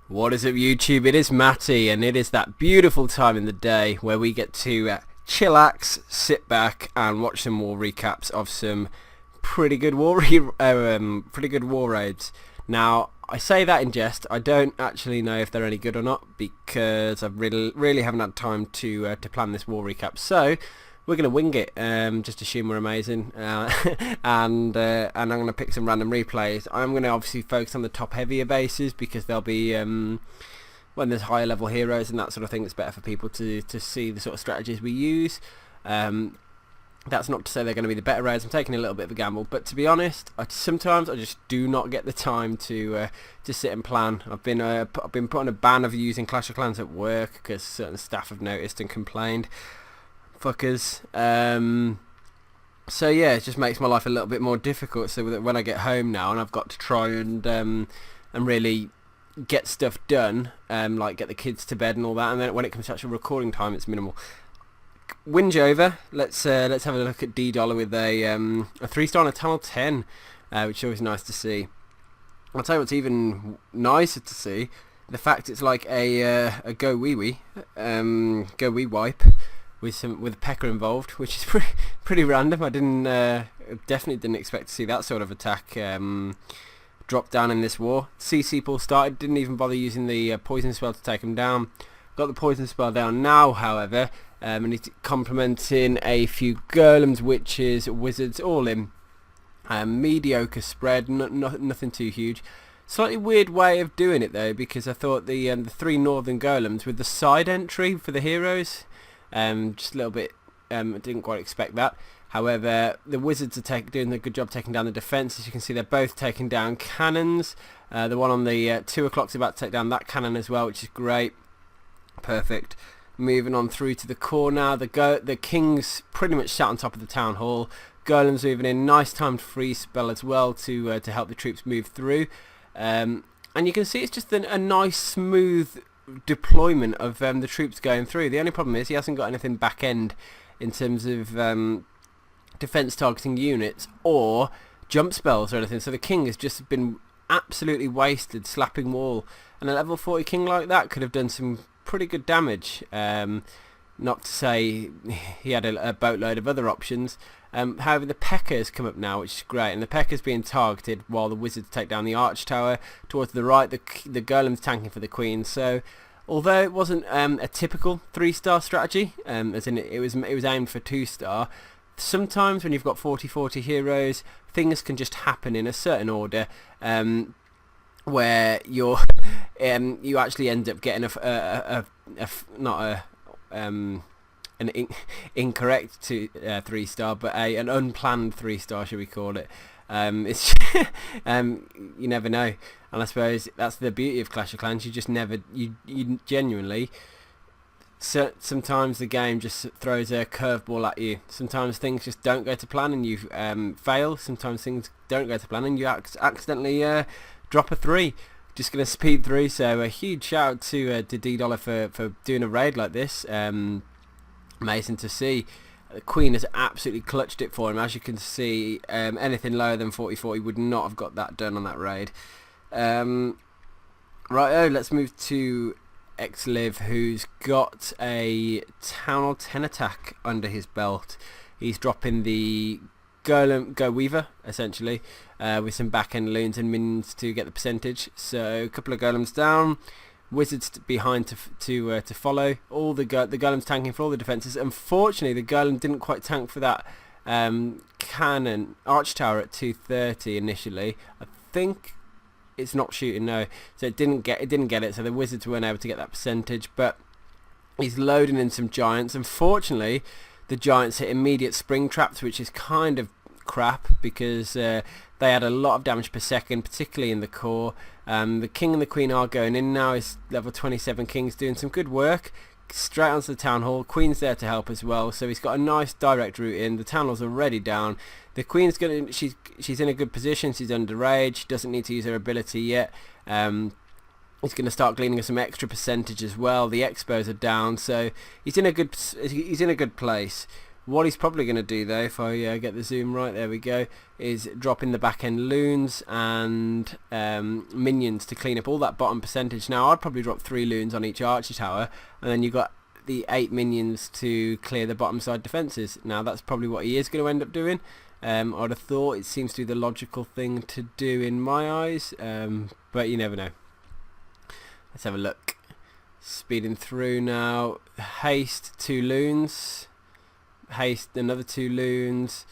What is up, YouTube? It is Matty, and it is that beautiful time in the day where we get to chillax, sit back, and watch some war recaps of some pretty good pretty good war raids. Now, I say that in jest. I don't actually know if they're any good or not because I really haven't had time to plan this war recap. So we're gonna wing it. Just assume we're amazing, and I'm gonna pick some random replays. I'm gonna obviously focus on the top heavier bases because they'll be when there's higher level heroes and that sort of thing. It's better for people to see the sort of strategies we use. That's not to say they're going to be the better raids. I'm taking a little bit of a gamble, but to be honest, sometimes I just do not get the time to sit and plan. I've been put on a ban of using Clash of Clans at work because certain staff have noticed and complained. Fuckers. So yeah, it just makes my life a little bit more difficult. So that when I get home now and I've got to try and really get stuff done, like get the kids to bed and all that, and then when it comes to actual recording time, it's minimal. Whinge over. Let's have a look at D-Dollar with a 3-star and a Tunnel 10, which is always nice to see. I'll tell you what's even nicer to see: the fact it's like a go wee wipe with P.E.K.K.A involved, which is pretty random. I definitely didn't expect to see that sort of attack drop down in this war. CC pool started, didn't even bother using the poison spell to take him down. Got the poison spell down now, however. And he's complementing a few golems, witches, wizards, all in. Mediocre spread, nothing too huge. Slightly weird way of doing it though, because I thought the 3 northern golems with the side entry for the heroes, just a little bit, didn't quite expect that. However, the wizards are doing a good job taking down the defence. As you can see, they're both taking down cannons. The one on the 2 o'clock is about to take down that cannon as well, which is great. Perfect. Moving on through to the core now. The king's pretty much sat on top of the town hall. Golem's moving in. Nice timed freeze spell as well to help the troops move through. And you can see it's just a nice smooth deployment of the troops going through. The only problem is he hasn't got anything back end in terms of defense targeting units or jump spells or anything. So the king has just been absolutely wasted slapping wall. And a level 40 king like that could have done some pretty good damage. Not to say he had a boatload of other options. However, the P.E.K.K.A has come up now, which is great, and the P.E.K.K.A is being targeted while the wizards take down the arch tower. Towards the right, the golem's tanking for the queen. So although it wasn't a typical 3-star strategy, as in it was aimed for 2-star, sometimes when you've got 40-40 heroes, things can just happen in a certain order, where you actually end up getting an incorrect 3-star, but an unplanned 3-star, should we call it? It's you never know, and I suppose that's the beauty of Clash of Clans. You just never, you genuinely. So sometimes the game just throws a curveball at you. Sometimes things just don't go to plan and you fail. Sometimes things don't go to plan and you accidentally drop a 3. Just going to speed through. So a huge shout out to D-Dollar for doing a raid like this. Amazing to see. The Queen has absolutely clutched it for him. As you can see, anything lower than 40-40 would not have got that done on that raid. Right, let's move to Exive, who's got a Town Hall 10 attack under his belt. He's dropping the Go Weaver, essentially, with some back-end loons and minions to get the percentage. So a couple of golems down, wizards behind to follow. All the golems tanking for all the defences. Unfortunately, the golem didn't quite tank for that cannon arch tower at 230 initially. I think it's not shooting, no. So it didn't get it. So the wizards weren't able to get that percentage. But he's loading in some giants. Unfortunately, the giants hit immediate spring traps, which is kind of crap because they had a lot of damage per second, particularly in the core. The king and the queen are going in now. His level 27 king's doing some good work. Straight onto the town hall. Queen's there to help as well, so he's got a nice direct route in. The town hall's already down. The queen's she's in a good position. She's underage. She doesn't need to use her ability yet. He's going to start gleaning some extra percentage as well. The expos are down, so he's in a good place. What he's probably going to do though, if I get the zoom right, there we go, is drop in the back end loons and minions to clean up all that bottom percentage. Now I'd probably drop 3 loons on each archer tower, and then you've got the 8 minions to clear the bottom side defences. Now that's probably what he is going to end up doing. I'd have thought it seems to be the logical thing to do in my eyes, but you never know. Let's have a look. Speeding through now. Haste, 2 loons. Haste, another 2 loons.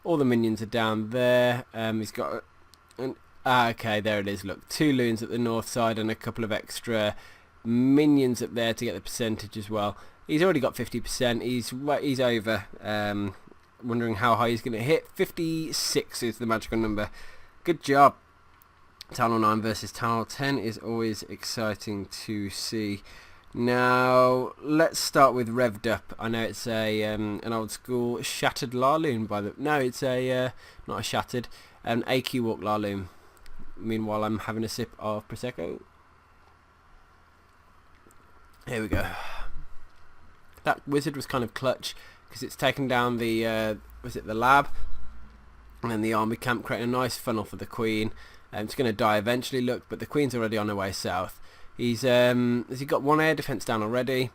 All the minions are down there. He's got okay, there it is, look, 2 loons at the north side and a couple of extra minions up there to get the percentage as well. He's already got 50%. He's over. Wondering how high he's going to hit. 56 is the magical number. Good job. Tunnel 9 versus Tunnel 10 is always exciting to see. Now let's start with Revd Up. I know it's a an old school Shattered LaLoon by the... No, it's a not a Shattered, an AQ Walk LaLoon. Meanwhile I'm having a sip of Prosecco. Here we go. That wizard was kind of clutch because it's taken down the was it the lab and then the army camp, creating a nice funnel for the queen. It's going to die eventually, look, but the queen's already on her way south. Has he got 1 air defense down already?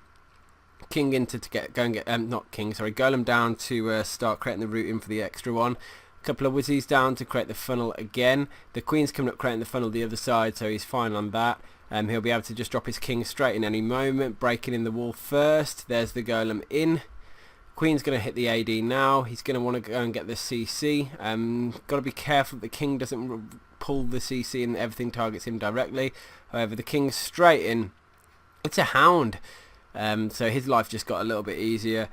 King into to not king, sorry, golem down to start creating the route in for the extra one. A couple of wizzies down to create the funnel again. The queen's coming up creating the funnel the other side, so he's fine on that. He'll be able to just drop his king straight in any moment, breaking in the wall first. There's the golem in. Queen's going to hit the AD now. He's going to want to go and get the CC. Got to be careful that the king doesn't pull the CC and everything targets him directly. However, the king's straight in. It's a hound, so his life just got a little bit easier.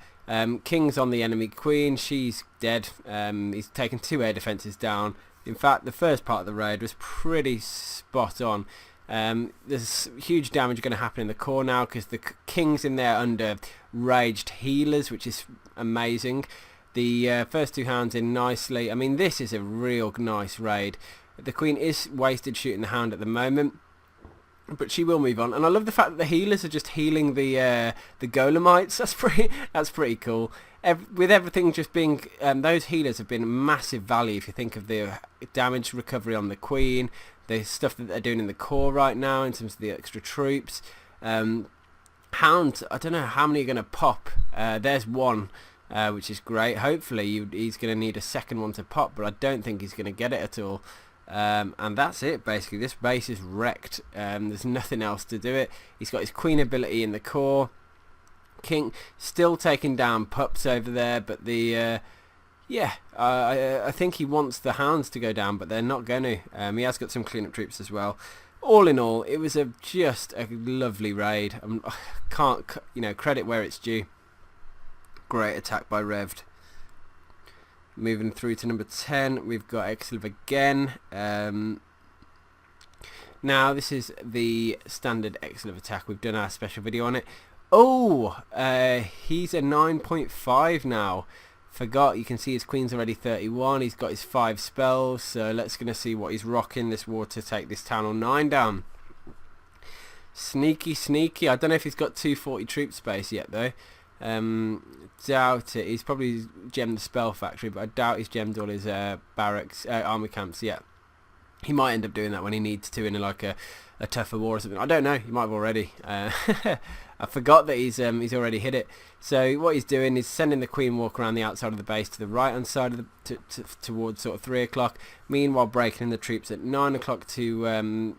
King's on the enemy queen. She's dead. He's taken 2 air defences down. In fact, the first part of the raid was pretty spot on. There's huge damage going to happen in the core now because the king's in there under raged healers, which is amazing. The first 2 hounds in nicely. I mean, this is a real nice raid. The queen is wasted shooting the hound at the moment, but she will move on. And I love the fact that the healers are just healing the golemites. That's pretty cool. With everything just being those healers have been massive value if you think of the damage recovery on the queen, the stuff that they're doing in the core right now in terms of the extra troops. Hounds, I don't know how many are going to pop. There's 1, which is great. Hopefully he's going to need a second one to pop, but I don't think he's going to get it at all. And that's it basically. This base is wrecked. There's nothing else to do it. He's got his queen ability in the core. King still taking down pups over there, but the I think he wants the hounds to go down, but they're not going to. He has got some cleanup troops as well. All in all, it was just a lovely raid. I can't, credit where it's due. Great attack by Revd. Moving through to number 10, we've got Exive again. Now this is the standard Exive attack. We've done our special video on it. Oh, he's a 9.5 now. Forgot, you can see his queen's already 31. He's got his 5 spells, so let's gonna see what he's rocking this war to take this town on 9 down. Sneaky. I don't know if he's got 240 troop space yet though. Doubt it. He's probably gemmed the spell factory, but I doubt he's gemmed all his barracks, army camps yet. He might end up doing that when he needs to in like a tougher war or something. I don't know. He might have already. I forgot that he's already hit it. So what he's doing is sending the queen walk around the outside of the base to the right hand side of the towards sort of 3 o'clock. Meanwhile, breaking in the troops at 9 o'clock to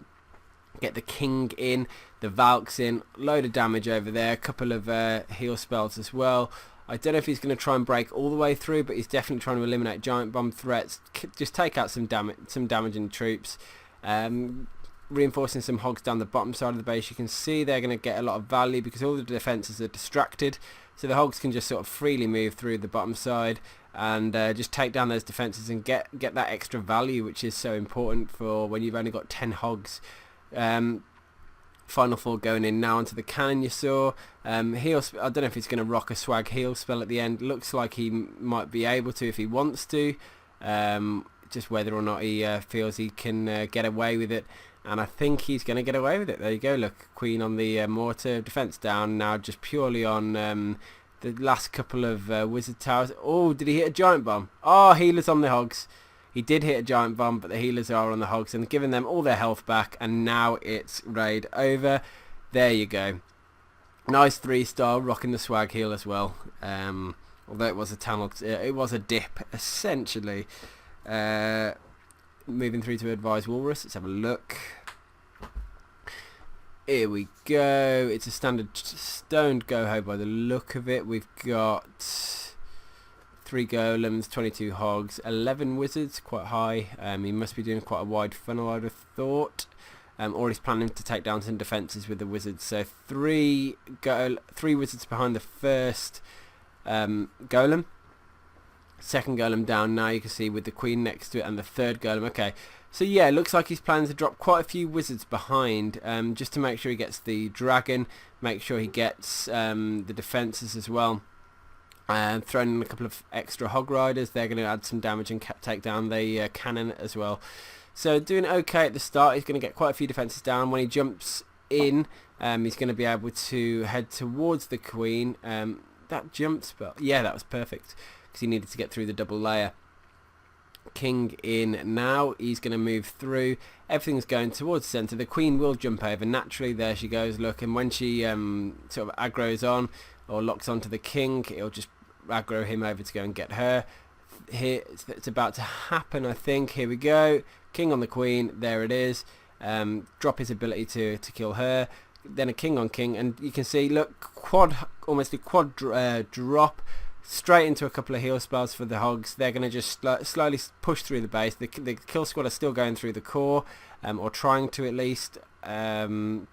get the king in, the Valks in. Load of damage over there. A couple of heal spells as well. I don't know if he's going to try and break all the way through, but he's definitely trying to eliminate giant bomb threats. Just take out some damaging troops. Reinforcing some hogs down the bottom side of the base. You can see they're going to get a lot of value because all the defences are distracted. So the hogs can just sort of freely move through the bottom side and just take down those defences and get that extra value, which is so important for when you've only got 10 hogs. Final 4 going in now onto the cannon you saw. I don't know if he's going to rock a swag heal spell at the end. Looks like he might be able to if he wants to. Just whether or not he feels he can get away with it. And I think he's going to get away with it. There you go, look. Queen on the mortar. Defence down now just purely on the last couple of wizard towers. Oh, did he hit a giant bomb? Oh, healers on the hogs. He did hit a giant bomb, but the healers are on the hogs and giving them all their health back, and now it's raid over. There you go. Nice 3-star, rocking the swag heal as well. Although it was a tunnel, it was a dip essentially. Moving through to advise Walrus. Let's have a look. Here we go. It's a standard stoned GoHo by the look of it. We've got 3 golems, 22 hogs, 11 wizards, quite high. He must be doing quite a wide funnel, I'd have thought. Or he's planning to take down some defences with the wizards. So 3 wizards behind the first golem. Second golem down now, you can see, with the queen next to it, and the third golem. Okay, so yeah, it looks like he's planning to drop quite a few wizards behind, just to make sure he gets the dragon, make sure he gets the defences as well. Throwing in a couple of extra hog riders. They're going to add some damage and take down the cannon as well. So doing okay at the start. He's going to get quite a few defences down. When he jumps in, he's going to be able to head towards the queen. That jump spell, yeah, that was perfect, because he needed to get through the double layer. King in now. He's going to move through. Everything's going towards the centre. The queen will jump over naturally. There she goes, look. And when she sort of aggroes on or locks onto the king, it'll just aggro him over to go and get her. Here, it's about to happen, I think. Here we go. King on the queen. There it is. Drop his ability to kill her. Then a king on king, and you can see, look, almost a quad drop straight into a couple of heal spells for the hogs. They're going to just slowly push through the base. The kill squad are still going through the core, or trying to at least. Only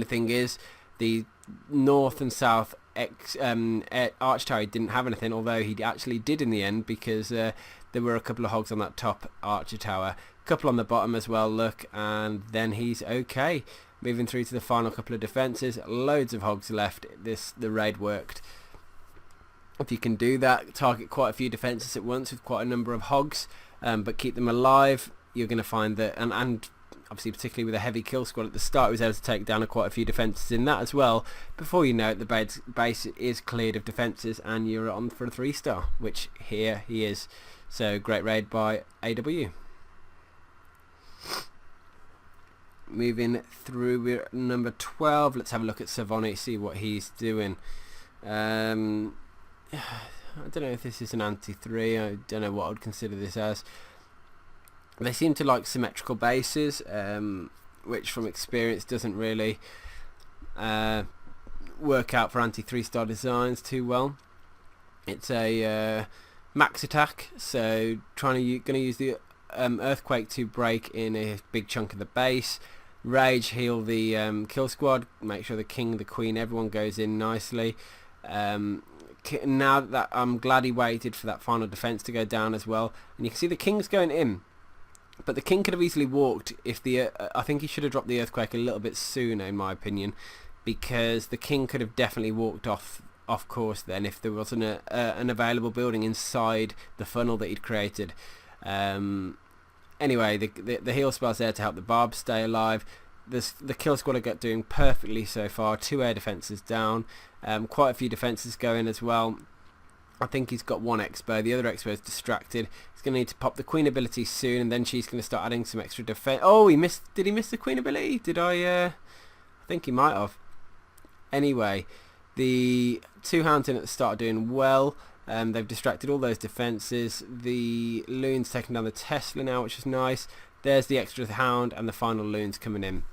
thing is, the north and south arch tower didn't have anything, although he actually did in the end, because there were a couple of hogs on that top archer tower, a couple on the bottom as well, look, and then he's okay. Moving through to the final couple of defences, loads of hogs left. The raid worked. If you can do that, target quite a few defences at once with quite a number of hogs, but keep them alive, you're going to find that, and obviously particularly with a heavy kill squad at the start, he was able to take down quite a few defences in that as well. Before you know it, the base is cleared of defences and you're on for a 3-star, which here he is. So great raid by AW. Moving through, we're at number 12. Let's have a look at Savon, see what he's doing. I don't know if this is an anti-3. I don't know what I would consider this as. They seem to like symmetrical bases, which from experience doesn't really work out for anti-3-star designs too well. It's a max attack, so going to use the earthquake to break in a big chunk of the base. Rage heal the kill squad, make sure the king, the queen, everyone goes in nicely. Now that I'm glad he waited for that final defense to go down as well, and you can see the king's going in, but the king could have easily walked if I think he should have dropped the earthquake a little bit sooner, in my opinion, because the king could have definitely walked off course then if there wasn't an available building inside the funnel that he'd created. Anyway, the heal spell's there to help the barbs stay alive. The kill squad are doing perfectly so far. 2 air defences down, quite a few defences going as well. I think he's got 1 expo. The other expo is distracted. He's going to need to pop the queen ability soon, and then she's going to start adding some extra defense. Oh, he missed. Did he miss the queen ability? Did I think he might have. Anyway, the 2 hounds in at the start are doing well. They've distracted all those defences. The loon's taking down the Tesla now, which is nice. There's the extra hound, and the final loon's coming in.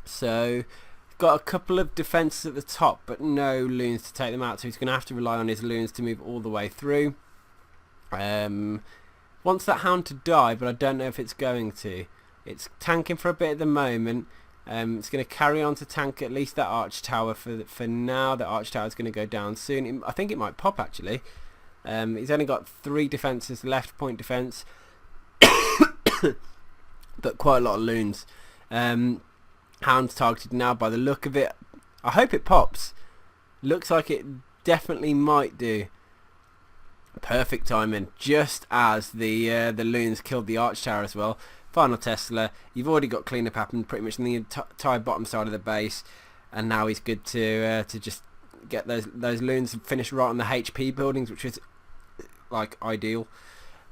So got a couple of defences at the top, but no loons to take them out, so he's going to have to rely on his loons to move all the way through. Wants that hound to die, but I don't know if it's going to. It's tanking for a bit at the moment. It's going to carry on to tank at least that arch tower for now. The arch tower is going to go down soon. I think it might pop actually. He's only got 3 defences left, point defence, but quite a lot of loons. Hound's targeted now by the look of it. I hope it pops. Looks like it definitely might do. Perfect timing, just as the loons killed the arch tower as well. Final Tesla. You've already got cleanup happened pretty much in the entire bottom side of the base, and now he's good to just get those loons finished right on the HP buildings, which is like ideal.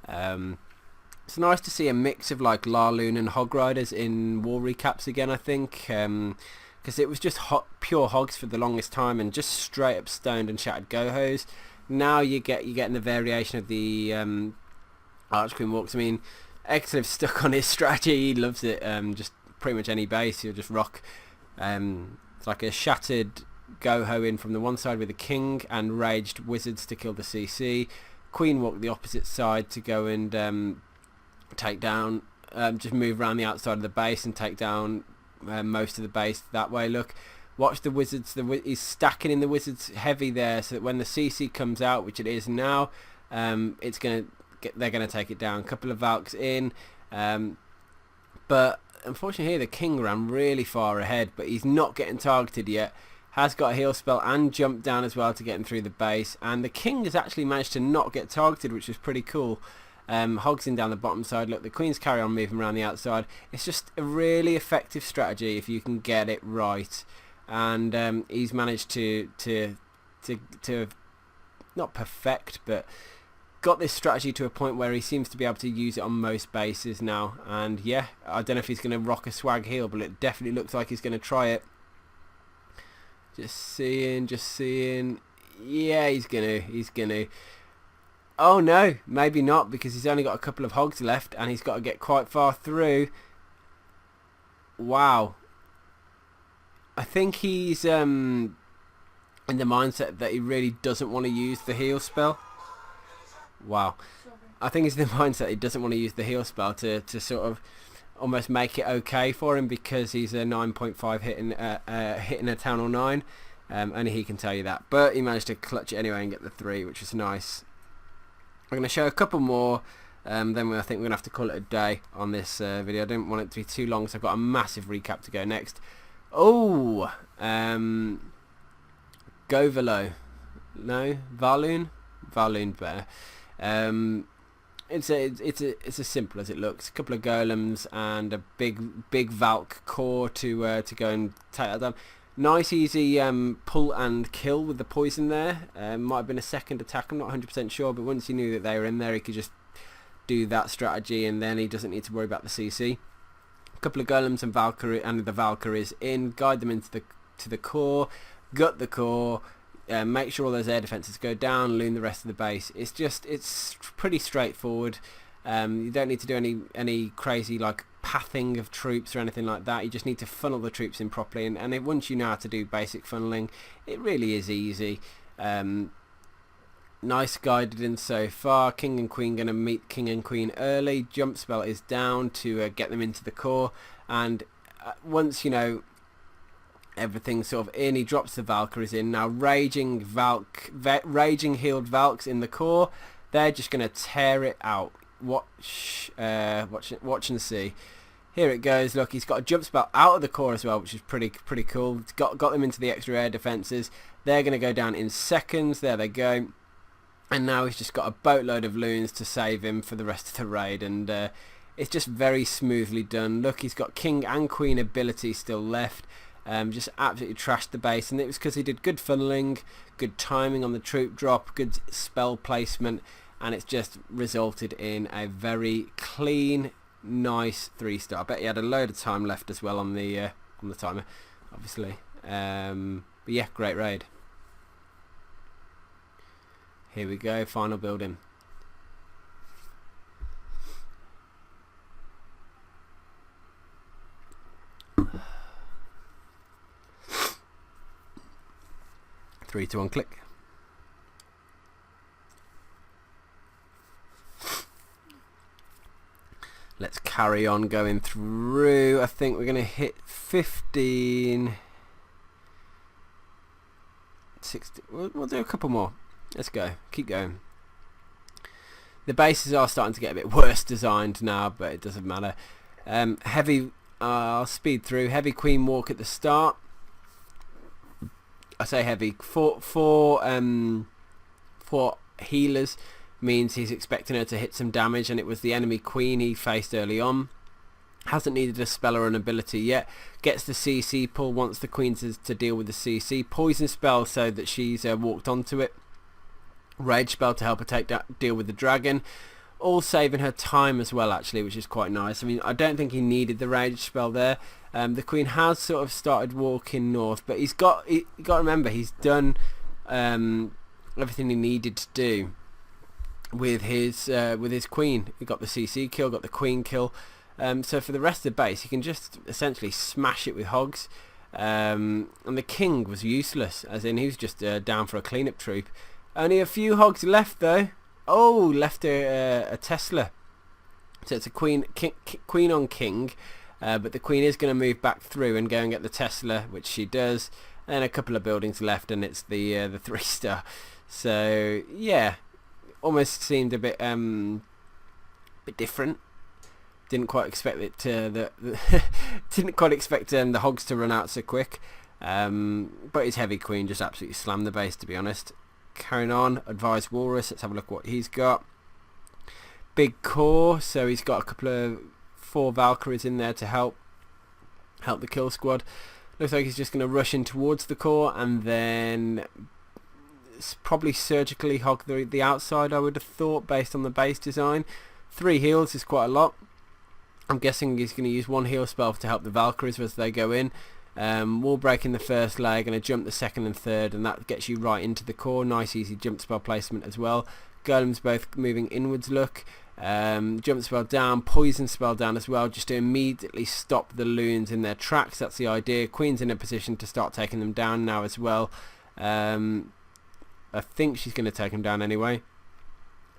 It's nice to see a mix of like LaLoon and Hog Riders in war recaps again, I think, because it was just pure hogs for the longest time and just straight up stoned and shattered GoHos. Now you're getting the variation of the Arch Queen walks. I mean, Exive stuck on his strategy. He loves it. Just pretty much any base he'll just rock. It's like a shattered GoHo in from the one side with a king and raged wizards to kill the CC. Queen walk the opposite side to go and take down, just move around the outside of the base and take down most of the base that way. Look, watch the wizards. He's stacking in the wizards heavy there, so that when the CC comes out, which it is now, they're gonna take it down. A couple of Valks in, but unfortunately here the king ran really far ahead, but he's not getting targeted yet. Has got a heal spell and jump down as well to get him through the base, and the king has actually managed to not get targeted, which is pretty cool. Hogs in down the bottom side. Look, the queens carry on moving around the outside. It's just a really effective strategy if you can get it right, and he's managed to not perfect, but got this strategy to a point where he seems to be able to use it on most bases now. And yeah, I don't know if he's going to rock a swag heal, but it definitely looks like he's going to try it. Just seeing. Yeah, he's gonna. Oh no, maybe not, because he's only got a couple of hogs left and he's got to get quite far through. Wow. I think he's in the mindset that he really doesn't want to use the heal spell. Wow. I think he's in the mindset he doesn't want to use the heal spell to sort of almost make it okay for him, because he's a 9.5 hitting a town hall 9. Only he can tell you that. But he managed to clutch it anyway and get the 3, which was nice. I'm going to show a couple more, then I think we're going to have to call it a day on this video. I didn't want it to be too long, so I've got a massive recap to go next. Oh, GoHo. No, Valloon better. It's as simple as it looks. A couple of golems and a big Valk core to go and take that down. Nice easy pull and kill with the poison there. Might have been a second attack, I'm not 100% sure, but once he knew that they were in there, he could just do that strategy, and then he doesn't need to worry about the CC. A couple of golems and the Valkyries in, guide them into the core, gut the core, make sure all those air defenses go down, loon the rest of the base. It's pretty straightforward. You don't need to do any crazy like pathing of troops or anything like that. You just need to funnel the troops in properly, and once you know how to do basic funneling, it really is easy. Nice guided in so far. King and queen going to meet king and queen early. Jump spell is down to get them into the core, and once you know everything's sort of in, he drops the Valkyries in. Now raging healed Valks in the core. They're just going to tear it out. Watch and see. Here it goes. Look, he's got a jump spell out of the core as well, which is pretty cool. It's got them into the extra air defenses. They're going to go down in seconds. There they go. And now he's just got a boatload of loons to save him for the rest of the raid, and it's just very smoothly done. Look, he's got king and queen ability still left. Just absolutely trashed the base, and it was because he did good funneling, good timing on the troop drop, good spell placement, and it's just resulted in a very clean, nice 3-star. I bet he had a load of time left as well on the timer, obviously. But yeah, great raid. Here we go, final building. Three to 1 click. Let's carry on going through. I think we're going to hit 15, 16. We'll do a couple more. Let's go. Keep going. The bases are starting to get a bit worse designed now, but it doesn't matter. Heavy. I'll speed through. Heavy queen walk at the start. I say heavy. Four healers means he's expecting her to hit some damage, and it was the enemy queen he faced early on. Hasn't needed a spell or an ability yet. Gets the CC pull, wants the queen to deal with the CC. Poison spell so that she's walked onto it. Rage spell to help her deal with the dragon. All saving her time as well, actually, which is quite nice. I mean, I don't think he needed the rage spell there. The queen has sort of started walking north, but you got to remember, he's done everything he needed to do with his queen. He got the CC kill, got the queen kill. So for the rest of the base, he can just essentially smash it with hogs. And the king was useless, as in he was just down for a cleanup troop. Only a few hogs left though. Oh, left a Tesla. So it's a queen on king, but the queen is going to move back through and go and get the Tesla, which she does. And a couple of buildings left, and it's the 3-star. So yeah, almost seemed a bit different. Didn't quite expect it to didn't quite expect the hogs to run out so quick. But his heavy queen just absolutely slammed the base, to be honest. Carrying on, advise Walrus. Let's have a look what he's got. Big core, so he's got a couple of 4 Valkyries in there to help the kill squad. Looks like he's just going to rush in towards the core, and then probably surgically hog the outside, I would have thought, based on the base design. 3 heals is quite a lot. I'm guessing he's going to use 1 heal spell to help the Valkyries as they go in. Wall break in the first leg and a jump the second and third, and that gets you right into the core. Nice easy jump spell placement as well. Golems both moving inwards look. Jump spell down, poison spell down as well, just to immediately stop the loons in their tracks. That's the idea. Queen's in a position to start taking them down now as well. I think she's going to take them down anyway.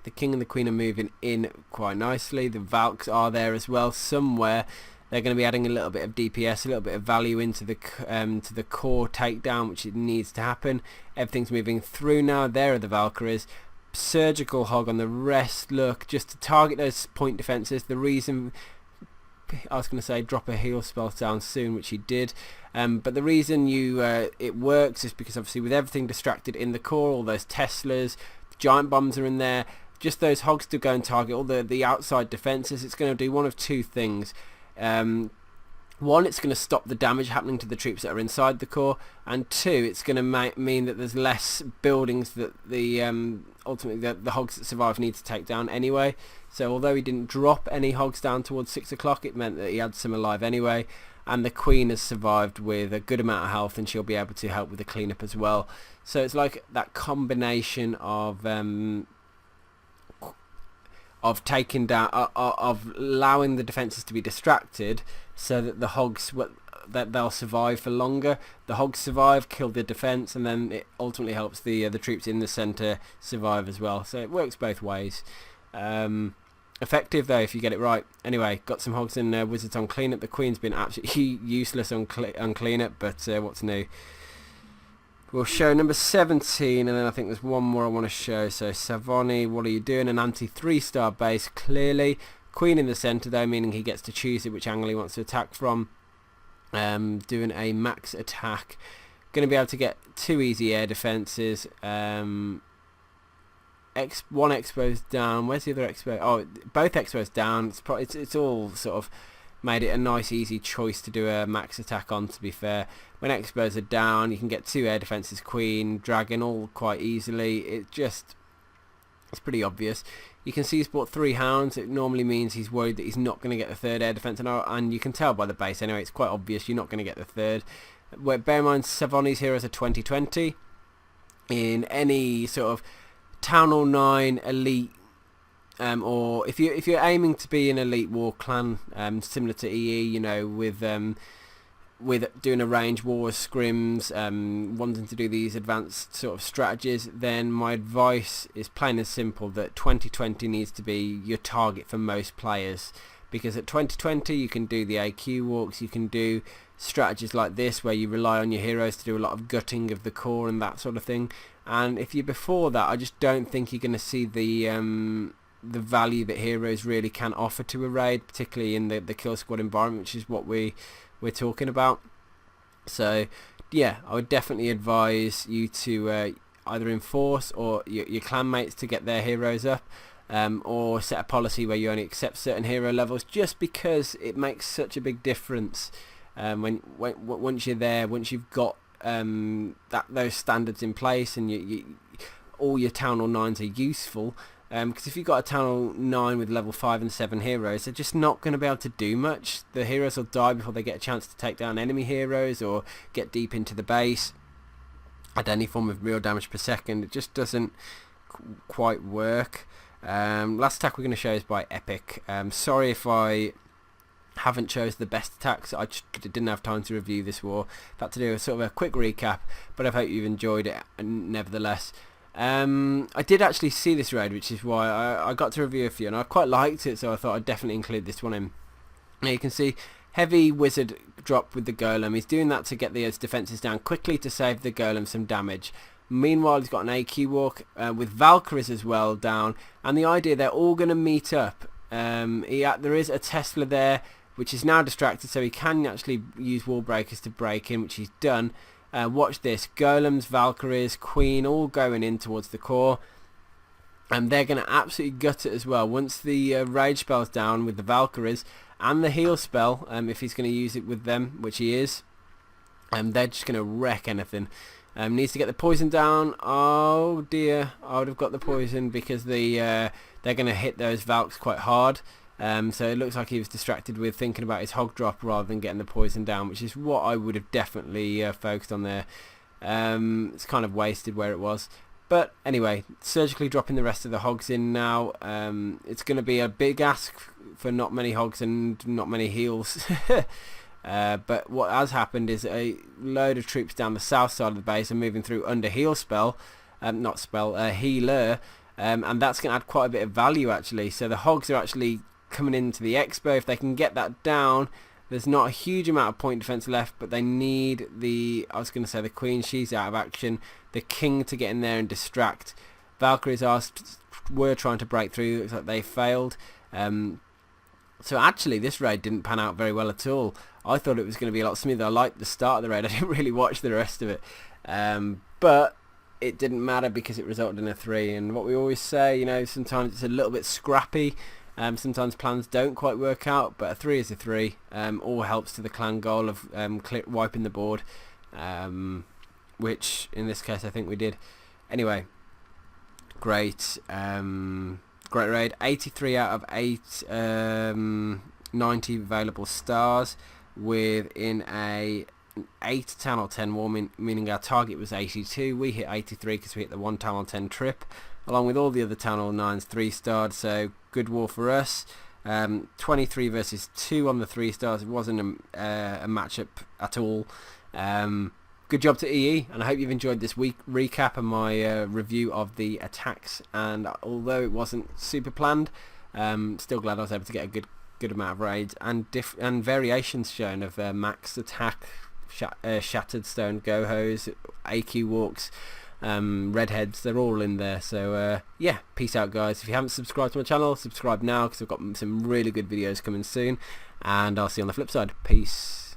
The king and the queen are moving in quite nicely. The Valks are there as well somewhere. They're going to be adding a little bit of DPS, a little bit of value into the to the core takedown, which it needs to happen. Everything's moving through now. There are the Valkyries. Surgical hog on the rest. Look, just to target those point defences. The reason, I was going to say drop a heal spell down soon, which he did. But the reason it works is because obviously with everything distracted in the core, all those Teslas, giant bombs are in there. Just those hogs to go and target all the outside defences. It's going to do one of 2 things. One, it's going to stop the damage happening to the troops that are inside the core, and 2, it's going to mean that there's less buildings that the ultimately the hogs that survive need to take down anyway. So although he didn't drop any hogs down towards 6 o'clock, it meant that he had some alive anyway, and the queen has survived with a good amount of health, and she'll be able to help with the cleanup as well. So it's like that combination of taking down, of allowing the defences to be distracted, so that the hogs that they'll survive for longer. The hogs survive, kill the defence, and then it ultimately helps the troops in the centre survive as well. So it works both ways. Effective though if you get it right. Anyway, got some hogs in wizards on cleanup. The queen's been absolutely useless on cleanup, but what's new? We'll show number 17, and then I think there's one more I want to show. So Savon, what are you doing? An anti 3-star base, clearly. Queen in the centre though, meaning he gets to choose it, which angle he wants to attack from. Doing a max attack. Going to be able to get 2 easy air defences. One expo's down. Where's the other expo? Oh, both expos down. It's all sort of made it a nice easy choice to do a max attack on, to be fair. When expos are down, you can get 2 air defences, queen, dragon, all quite easily. It's pretty obvious. You can see he's bought 3 hounds. It normally means he's worried that he's not going to get the 3rd air defence, and you can tell by the base anyway, it's quite obvious you're not going to get the 3rd. Bear in mind, Savoni's here as a 2020. In any sort of Town Hall 9 elite, or if you're aiming to be an elite war clan, similar to EE, you know, with doing a range war, scrims, wanting to do these advanced sort of strategies, then my advice is plain and simple that 2020 needs to be your target for most players, because at 2020 you can do the AQ walks, you can do strategies like this where you rely on your heroes to do a lot of gutting of the core and that sort of thing. And if you're before that, I just don't think you're going to see the value that heroes really can offer to a raid, particularly in the kill squad environment, which is what we're talking about. So yeah, I would definitely advise you to either enforce or your clan mates to get their heroes up. or set a policy where you only accept certain hero levels, just because it makes such a big difference once you're there, once you've got those standards in place, and all your Town Hall 9s are useful. Because if you've got a Town Hall 9 with level 5 and 7 heroes, they're just not going to be able to do much. The heroes will die before they get a chance to take down enemy heroes or get deep into the base at any form of real damage per second. It just doesn't quite work. Last attack we're going to show is by Epic. Sorry if I haven't chose the best attacks. I just didn't have time to review this war. I've had to do a sort of a quick recap, but I hope you've enjoyed it nevertheless. I did actually see this raid, which is why I got to review a few, and I quite liked it, so I thought I'd definitely include this one in. Now you can see heavy wizard drop with the golem. He's doing that to get the defences down quickly to save the golem some damage. Meanwhile, he's got an AQ walk with Valkyries as well down, and the idea they're all going to meet up. There is a Tesla there, which is now distracted, so he can actually use wall breakers to break in, which he's done. Watch this, golems, Valkyries, Queen, all going in towards the core, and they're going to absolutely gut it as well. Once the rage spell's down with the Valkyries and the heal spell, if he's going to use it with them, which he is, they're just going to wreck anything. Needs to get the poison down. Oh dear, I would have got the poison because they're going to hit those Valks quite hard. So it looks like he was distracted with thinking about his hog drop rather than getting the poison down, which is what I would have definitely focused on there. It's kind of wasted where it was. But anyway, surgically dropping the rest of the hogs in now. It's going to be a big ask for not many hogs and not many heals. But what has happened is a load of troops down the south side of the base are moving through under heal spell, healer, and that's going to add quite a bit of value actually. So the hogs are actually coming into the expo. If they can get that down, there's not a huge amount of point defense left, but they need the queen. She's out of action. The king to get in there and distract. Valkyries were trying to break through. Looks like they failed. So actually this raid didn't pan out very well at all. I thought it was going to be a lot smoother. I liked the start of the raid. I didn't really watch the rest of it, but it didn't matter because it resulted in a 3. And what we always say, sometimes it's a little bit scrappy. Sometimes plans don't quite work out, but a 3 is a 3. All helps to the clan goal of wiping the board, which in this case I think we did. Anyway, great raid. 83 out of 90 available stars within a 8 Town Hall 10 war, meaning our target was 82. We hit 83 because we hit the 1 Town Hall 10 trip, along with all the other Town Hall 9s 3-starred, so good war for us. 23 versus 2 on the 3-stars. It wasn't a matchup at all. Good job to EE, and I hope you've enjoyed this week recap and my review of the attacks. And although it wasn't super planned, still glad I was able to get a good amount of raids and variations shown of max attack, shattered stone GoHos, AQ walks, redheads. They're all in there. So yeah, peace out guys. If you haven't subscribed to my channel, subscribe now because I've got some really good videos coming soon, and I'll see you on the flip side. Peace.